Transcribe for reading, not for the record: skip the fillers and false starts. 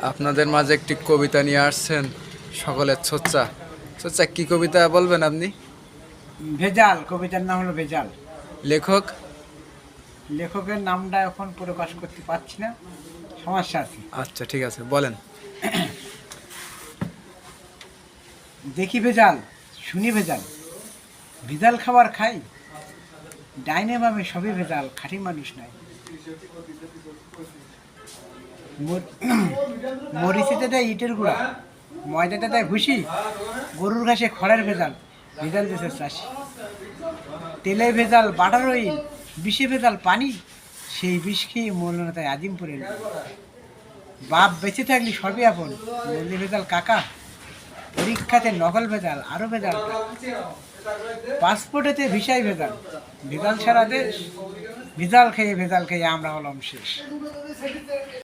আপনাদের মাঝে একটি কবিতা নিয়ে আসছেন সকলের ছোচ্চা ছোচ্চা কি কবিতা বলবেন আপনি? ভেজাল, কবিতার নাম হলো ভেজাল। লেখক? লেখকের নামটা এখন প্রকাশ করতে পারছি না, সমস্যা আছে। আচ্ছা ঠিক আছে, বলেন। দেখি ভেজাল, শুনি ভেজাল, ভেজাল খাবার খাই, ডাইনে বামে সবই ভেজাল, খাঁটি মানুষ নাই। মরিচিতে দেয় ইটের গুঁড়া, ময়দাতে দেয় ভুসি, গরুর ঘাসে খড়ের ভেজাল, ভেজাল দেশের চাষি। তেলে ভেজাল বাটার অয়েল, বিষে ভেজাল পানি, সেই বিষ খেয়ে মরল না তাই আজিমপুরের মেয়ে। বাপ বেঁচে থাকলে সবই আপন, মরলে ভেজাল কাকা, পরীক্ষাতে নকল ভেজাল, আরো ভেজাল, পাসপোর্টেতে ভিসাই ভেজাল, ভেজাল সারা দেশ, ভেজাল খেয়ে আমরা হলাম শেষ।